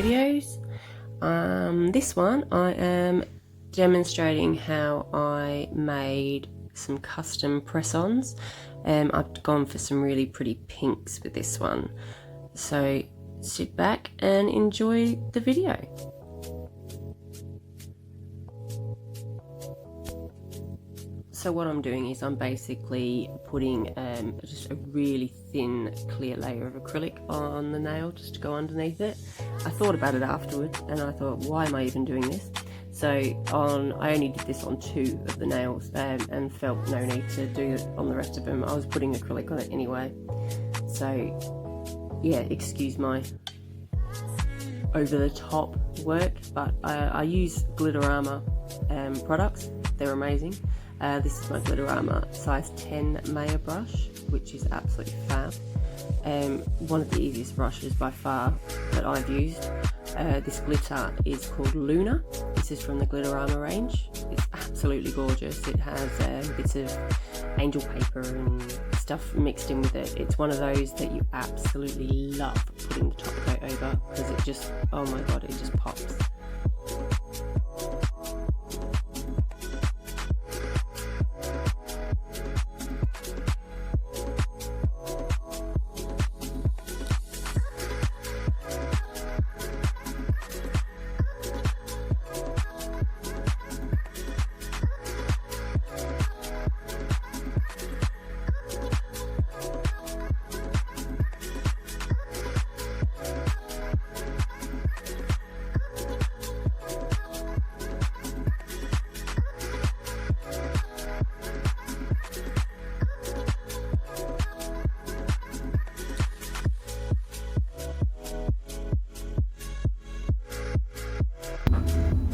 videos. This one I am demonstrating how I made some custom press-ons. I've gone for some really pretty pinks with this one, so sit back and enjoy the video. So what I'm doing is I'm basically putting just a really thin clear layer of acrylic on the nail just to go underneath it. I thought about it afterwards and I thought, why am I even doing this? So I only did this on 2 of the nails and felt no need to do it on the rest of them. I was putting acrylic on it anyway. So yeah, excuse my over the top work, but I use Glitterama products. They're amazing. This is my Glitterama size 10 Maya brush, which is absolutely fab. One of the easiest brushes by far that I've used. This glitter is called Luna. This is from the Glitterama range. It's absolutely gorgeous. It has bits of angel paper and stuff mixed in with it. It's one of those that you absolutely love putting the top coat over because it just, oh my god, it just pops.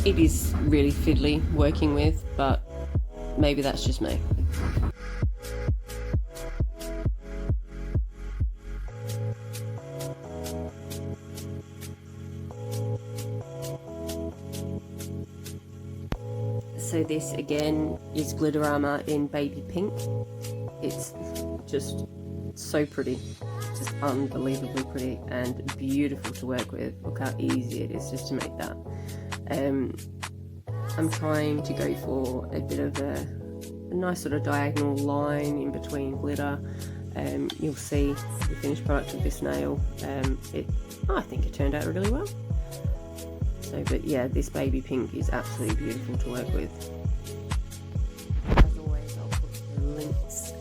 It is really fiddly working with, but maybe that's just me. So this again is Glitterama in baby pink. It's just so pretty, just unbelievably pretty and beautiful to work with. Look how easy it is just to make that. I'm trying to go for a bit of a nice sort of diagonal line in between glitter. You'll see the finished product of this nail. I think it turned out really well. So, but yeah, this baby pink is absolutely beautiful to work with. As always, I'll put the links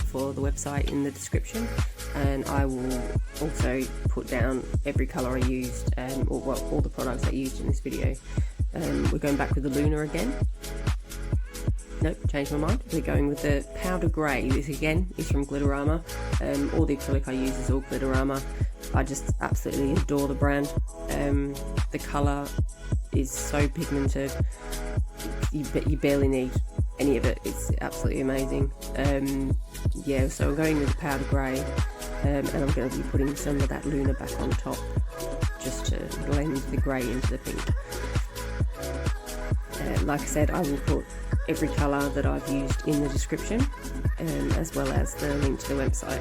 for the website in the description, and I will also put down every colour I used, or well, all the products I used in this video. We're going back with the Luna again. Nope, changed my mind. We're going with the powder grey. This again is from Glitterama. All the acrylic I use is all Glitterama. I just absolutely adore the brand. The colour is so pigmented, you barely need any of it. It's absolutely amazing. Yeah, so I'm going with the powder grey, and I'm going to be putting some of that Luna back on top just to blend the grey into the pink. Like I said, I will put every colour that I've used in the description, as well as the link to the website.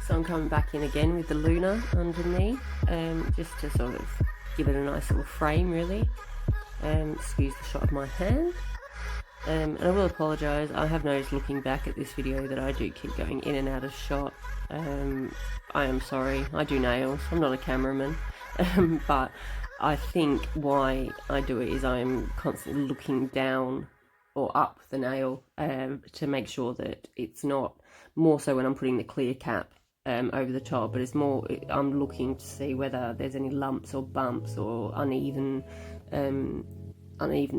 So I'm coming back in again with the Luna underneath, just to sort of give it a nice little frame really. Excuse the shot of my hand. And I will apologise, I have noticed looking back at this video that I do keep going in and out of shot. I am sorry, I do nails, I'm not a cameraman. But I think why I do it is I am constantly looking down or up the nail to make sure that it's not, more so when I'm putting the clear cap over the top, but it's more, I'm looking to see whether there's any lumps or bumps or uneven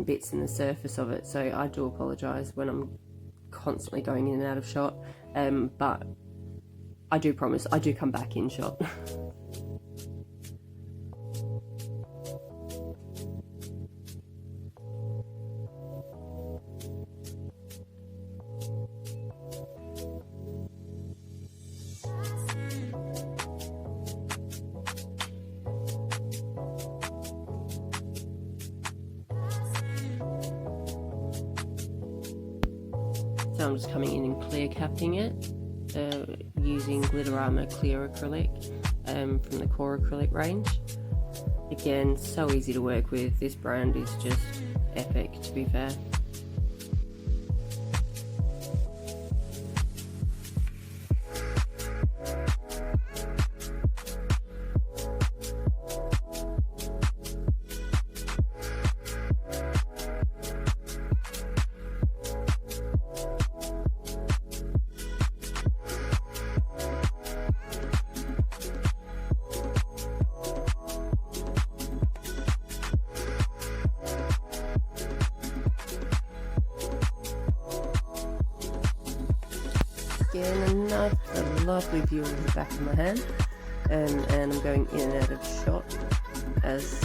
bits in the surface of it. So I do apologise when I'm constantly going in and out of shot, but I do promise I do come back in shot. so I'm just coming in and clear capping it using Glitterama clear acrylic from the core acrylic range. Again, so easy to work with. This brand is just epic, to be fair. Again, another lovely view of the back of my hand, and I'm going in and out of shot as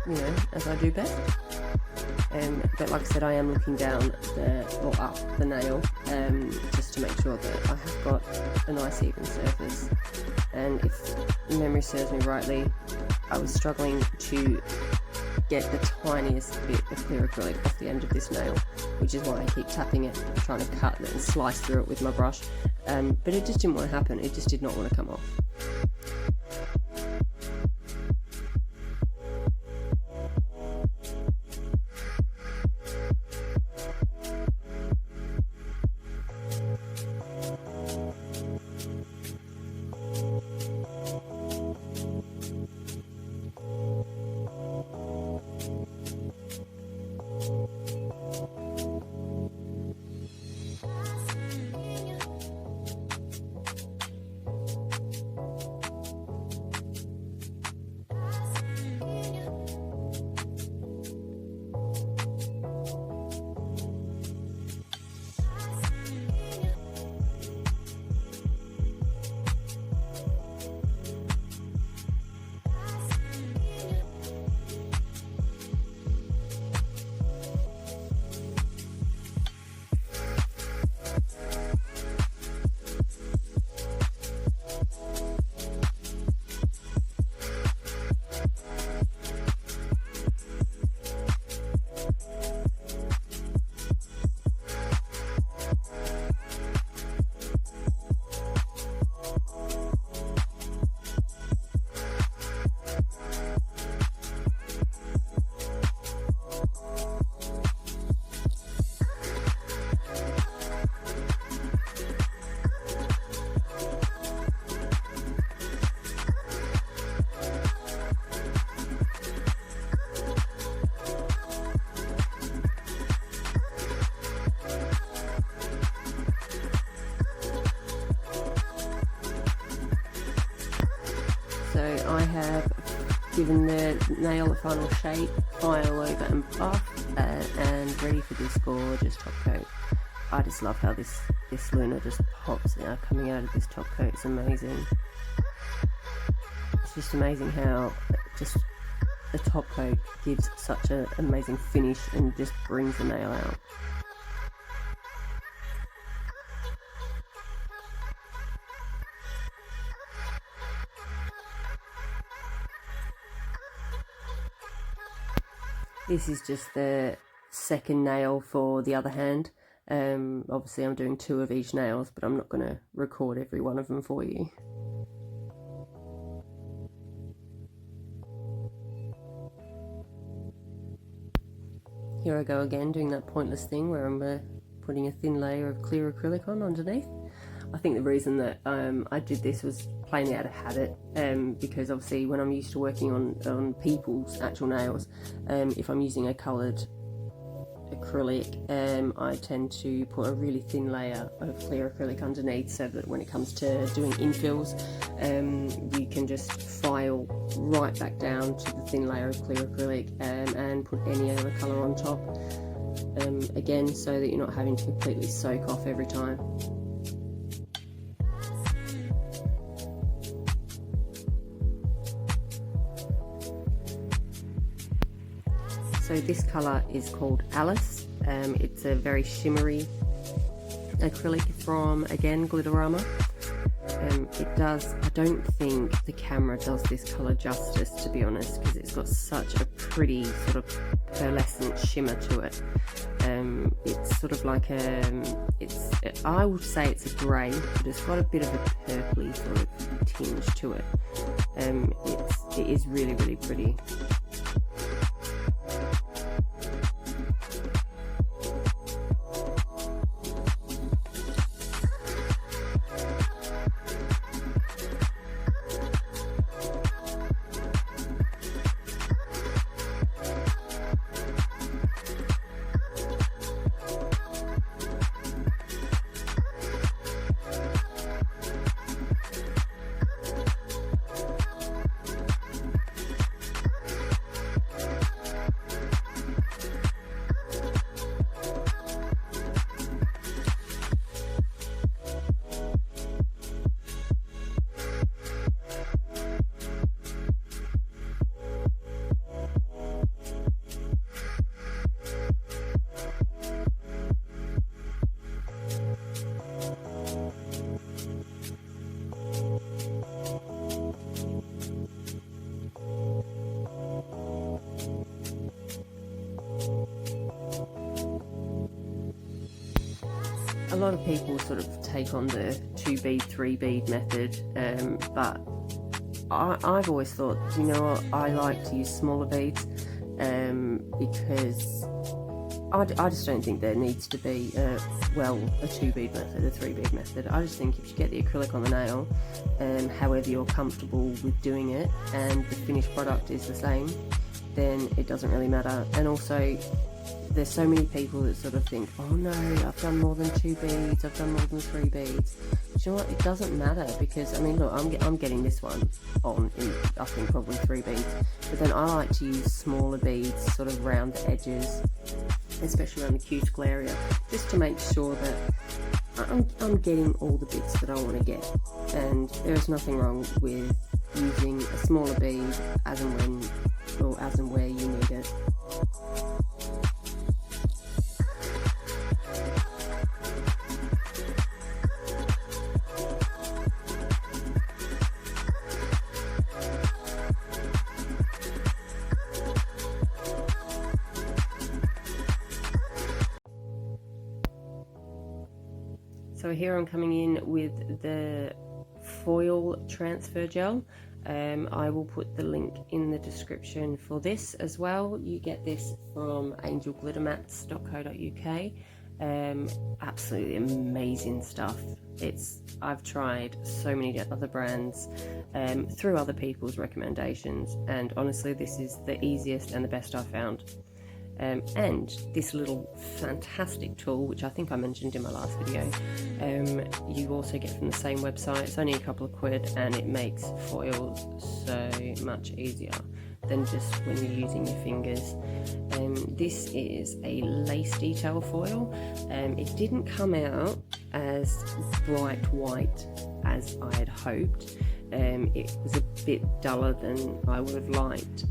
I do best. But like I said, I am looking down or up the nail just to make sure that I have got a nice even surface. And if memory serves me rightly, I was struggling to get the tiniest bit of clear acrylic off the end of this nail, which is why I keep tapping it, trying to cut it and slice through it with my brush. But it just didn't want to happen. It just did not want to come off. So I have given the nail a final shape, file over and buff, and ready for this gorgeous top coat. I just love how this Luna just pops out coming out of this top coat. It's amazing. It's just amazing how just the top coat gives such an amazing finish and just brings the nail out. This is just the second nail for the other hand. Obviously I'm doing 2 of each nails, but I'm not going to record every one of them for you. Here I go again, doing that pointless thing where I'm putting a thin layer of clear acrylic on underneath. I think the reason that I did this was plainly out of habit, because obviously when I'm used to working on people's actual nails, if I'm using a coloured acrylic, I tend to put a really thin layer of clear acrylic underneath so that when it comes to doing infills, you can just file right back down to the thin layer of clear acrylic and put any other colour on top, again, so that you're not having to completely soak off every time. So this colour is called Alice. It's a very shimmery acrylic from, again, Glitterama. It does, I don't think the camera does this colour justice, to be honest, because it's got such a pretty sort of pearlescent shimmer to it. It's sort of like I would say it's a grey, but it's got a bit of a purpley sort of tinge to it. It is really, really pretty. A lot of people sort of take on the 2 bead, 3 bead method, but I've always thought, you know what, I like to use smaller beads because I just don't think there needs to be a 2 bead method, a 3 bead method. I just think if you get the acrylic on the nail, however you're comfortable with doing it, and the finished product is the same, then it doesn't really matter. And also, there's so many people that sort of think, oh no, I've done more than 2 beads, I've done more than 3 beads. Do you know what? It doesn't matter, because I mean, look, I'm getting this one on in, I think, probably 3 beads, but then I like to use smaller beads sort of around the edges, especially around the cuticle area, just to make sure that I'm getting all the bits that I want to get. And there is nothing wrong with using a smaller bead as and when, or as and where you need it. So here I'm coming in with the foil transfer gel. I will put the link in the description for this as well. You get this from angelglittermats.co.uk. Absolutely amazing stuff. I've tried so many other brands through other people's recommendations, and honestly this is the easiest and the best I've found. And this little fantastic tool, which I think I mentioned in my last video, you also get from the same website. It's only a couple of quid, and it makes foils so much easier than just when you're using your fingers. This is a lace detail foil. It didn't come out as bright white as I had hoped. It was a bit duller than I would have liked.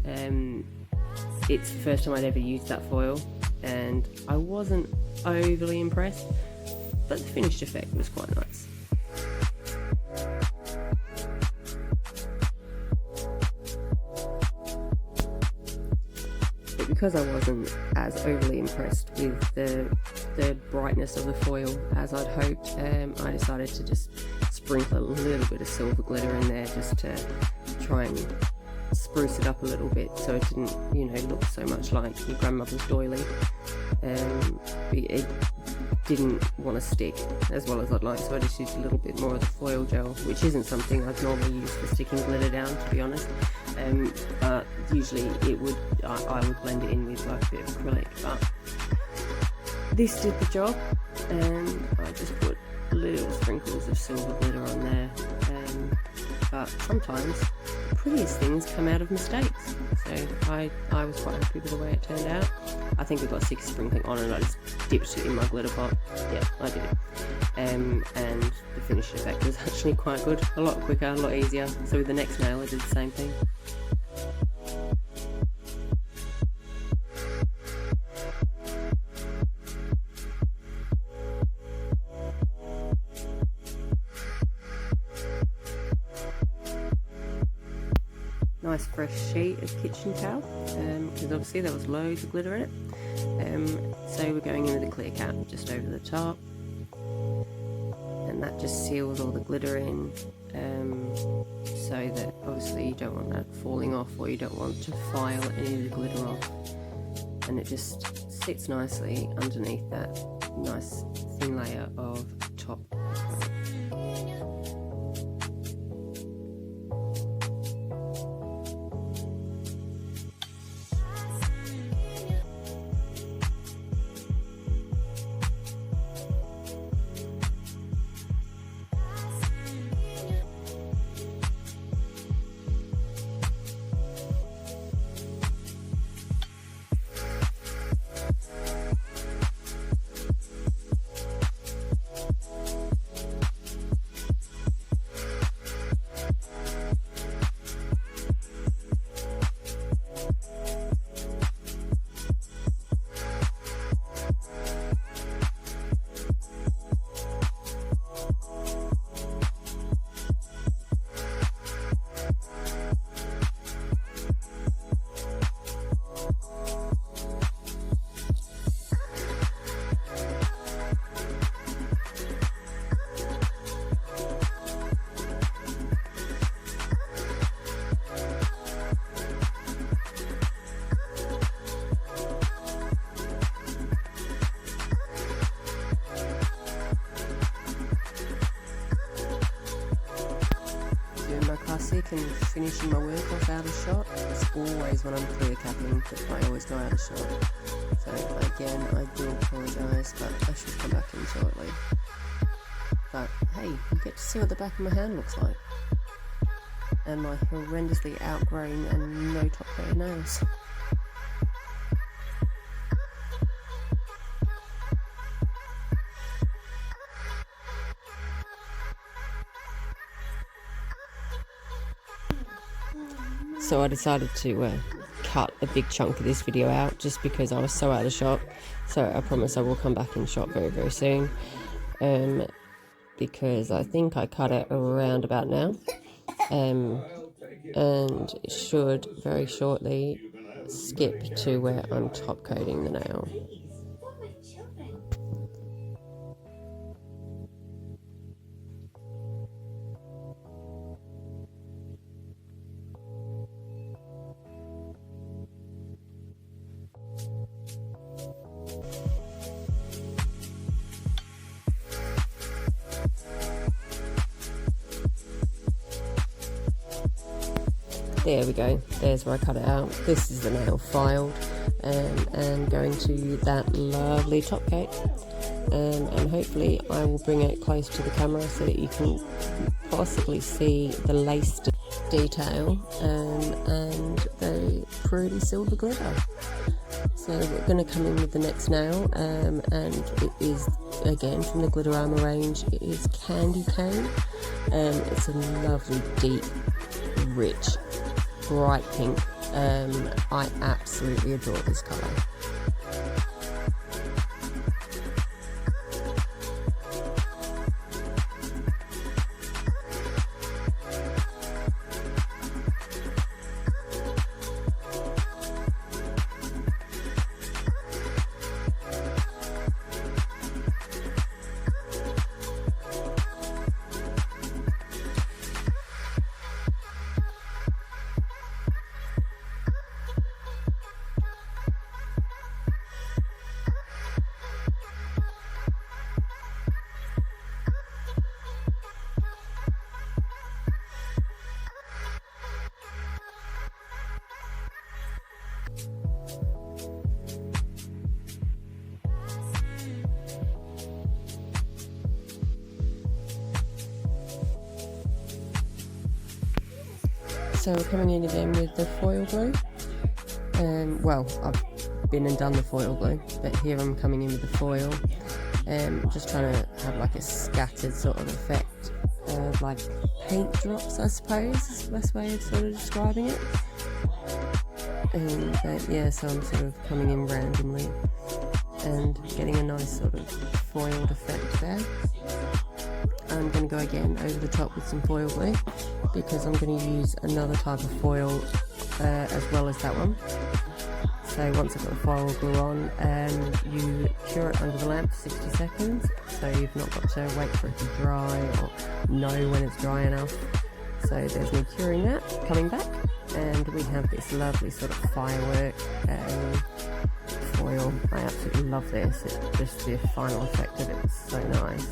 It's the first time I'd ever used that foil, and I wasn't overly impressed, but the finished effect was quite nice. But because I wasn't as overly impressed with the brightness of the foil as I'd hoped, I decided to just sprinkle a little bit of silver glitter in there just to try and spruce it up a little bit so it didn't, you know, look so much like your grandmother's doily. It didn't want to stick as well as I'd like, so I just used a little bit more of the foil gel, which isn't something I'd normally use for sticking glitter down, to be honest. But usually I would blend it in with like a bit of acrylic, but this did the job, and I just put little sprinkles of silver glitter on there. But sometimes the prettiest things come out of mistakes, so I was quite happy with the way it turned out. I think I got 6 sprinkling on, and I just dipped it in my glitter pot. Yeah, I did it. And the finished effect was actually quite good, a lot quicker, a lot easier. So with the next nail I did the same thing. nice fresh sheet of kitchen towel, because obviously there was loads of glitter in it. So we're going in with a clear cap just over the top, and that just seals all the glitter in, so that obviously you don't want that falling off, or you don't want to file any of the glitter off, and it just sits nicely underneath that nice thin layer of top acrylic. Classic and finishing my work off out of shot. It's always when I'm clear capping that I always go out of shot. So again, I do apologise, but I should come back in shortly. But hey, you get to see what the back of my hand looks like, and my horrendously outgrown and no top coat nails. So I decided to cut a big chunk of this video out just because I was so out of shot. So I promise I will come back in shot very, very soon. Because I think I cut it around about now. And it should very shortly skip to where I'm top coating the nail. There we go, there's where I cut it out. This is the nail filed, and going to that lovely top coat, and hopefully I will bring it close to the camera so that you can possibly see the laced detail and the pretty silver glitter. So we're going to come in with the next nail, and it is again from the Glitterama range. It is Candy Cane, and it's a lovely deep, rich, bright pink. I absolutely adore this colour. So we're coming in again with the foil glue. Well, I've been and done the foil glue, but here I'm coming in with the foil. Just trying to have like a scattered sort of effect, like paint drops, I suppose is the best way of sort of describing it. But yeah, so I'm sort of coming in randomly and getting a nice sort of foiled effect there. And I'm going to go again over the top with some foil glue, because I'm going to use another type of foil as well as that one. So once I've got the foil glue on, you cure it under the lamp for 60 seconds, so you've not got to wait for it to dry or know when it's dry enough. So there's me curing that, coming back, and we have this lovely sort of firework foil. I absolutely love this. It's just the final effect of it is so nice.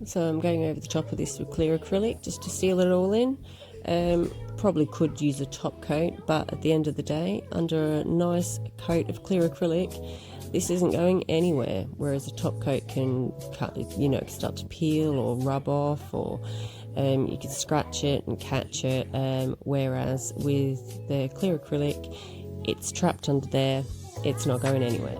So I'm going over the top of this with clear acrylic just to seal it all in. Probably could use a top coat, but at the end of the day, under a nice coat of clear acrylic, this isn't going anywhere, whereas a top coat can start to peel or rub off, or you can scratch it and catch it, whereas with the clear acrylic, it's trapped under there, it's not going anywhere.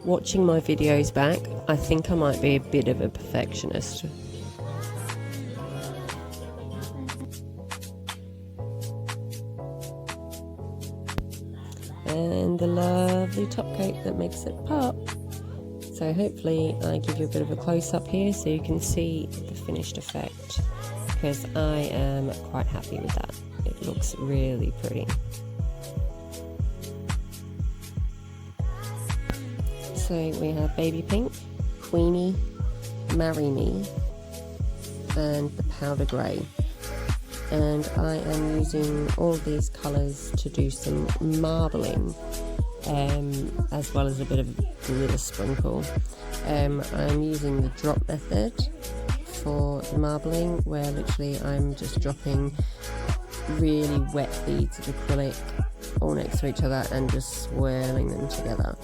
Watching my videos back, I think I might be a bit of a perfectionist. And the lovely top coat that makes it pop. So hopefully I give you a bit of a close-up here so you can see the finished effect, because I am quite happy with that. It looks really pretty. So we have Baby Pink, Queenie, Marry Me, and the Powder Grey. And I am using all of these colours to do some marbling, as well as a bit of glitter sprinkle. I'm using the drop method for the marbling, where literally I'm just dropping really wet beads of acrylic all next to each other and just swirling them together.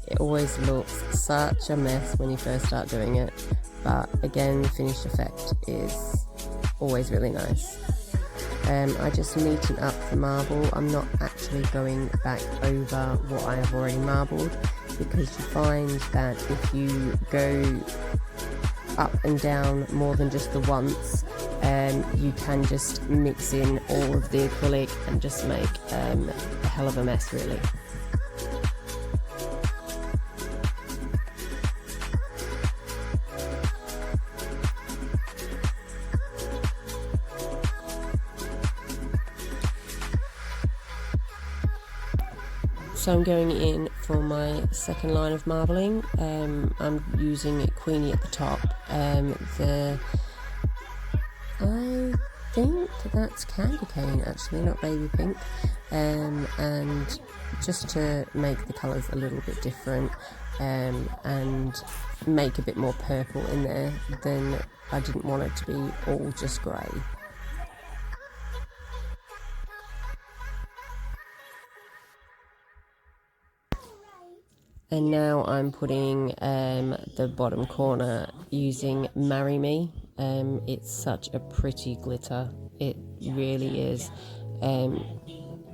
it always looks such a mess when you first start doing it, but again, the finished effect is always really nice. I just neaten up the marble. I'm not actually going back over what I have already marbled, because you find that if you go up and down more than just the once, you can just mix in all of the acrylic and just make a hell of a mess, really. So I'm going in for my second line of marbling. I'm using Queenie at the top. I think that's candy cane, actually, not baby pink. And just to make the colours a little bit different, and make a bit more purple in there, then I didn't want it to be all just grey. And now I'm putting the bottom corner using Marry Me. It's such a pretty glitter, it really is.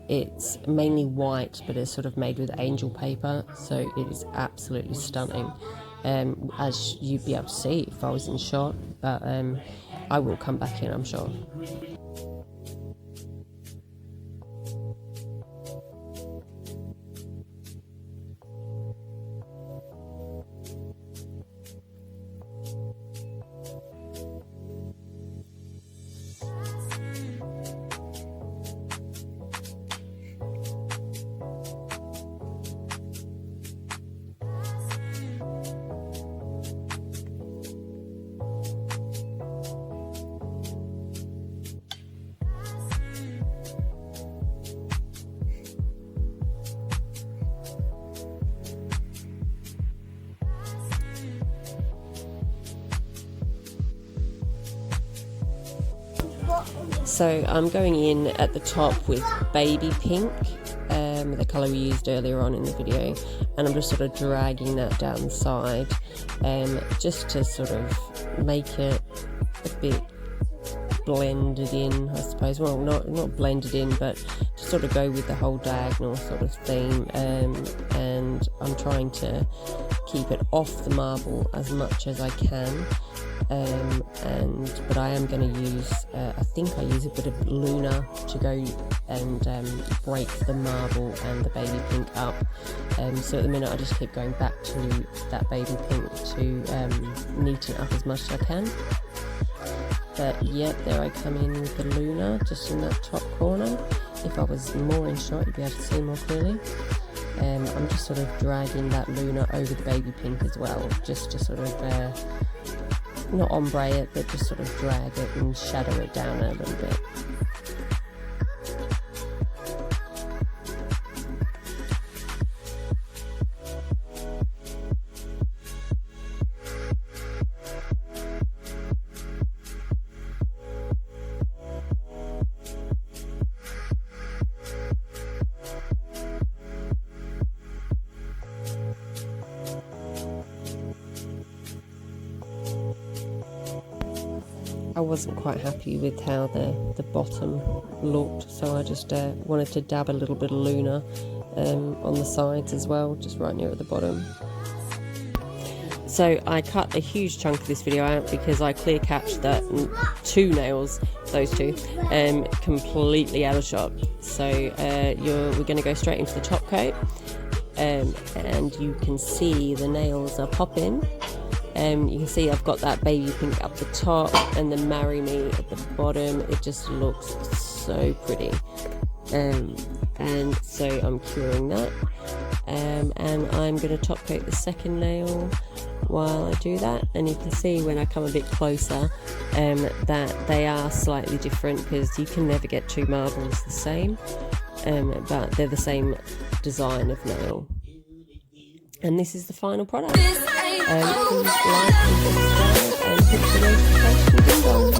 It's mainly white, but it's sort of made with angel paper, so it is absolutely stunning, as you'd be able to see if I was in shot, but I will come back in, I'm sure. So I'm going in at the top with baby pink, the colour we used earlier on in the video, and I'm just sort of dragging that down the side, just to sort of make it a bit blended in, I suppose. Well, not blended in, but to sort of go with the whole diagonal sort of theme, and I'm trying to keep it off the marble as much as I can. But I am going to use, I think I use a bit of Luna to go and break the marble and the baby pink up. So at the minute I just keep going back to that baby pink to neaten up as much as I can. But yep, there I come in with the Luna just in that top corner. If I was more in shot, you'd be able to see more clearly. I'm just sort of dragging that Luna over the baby pink as well, just to sort of not ombre it, but just sort of drag it and shadow it down a little bit. I wasn't quite happy with how the bottom looked, so I just wanted to dab a little bit of Luna on the sides as well, just right near at the bottom. So I cut a huge chunk of this video out because I clear catched that two nails, those two, completely out of shot. So we're going to go straight into the top coat, and you can see the nails are popping. You can see I've got that baby pink up the top and the Marry Me at the bottom. It just looks so pretty, and so I'm curing that, and I'm going to top coat the second nail while I do that. And you can see when I come a bit closer that they are slightly different, because you can never get two marbles the same, but they're the same design of nail. And this is the final product. Please like and subscribe and hit the notification ding dong.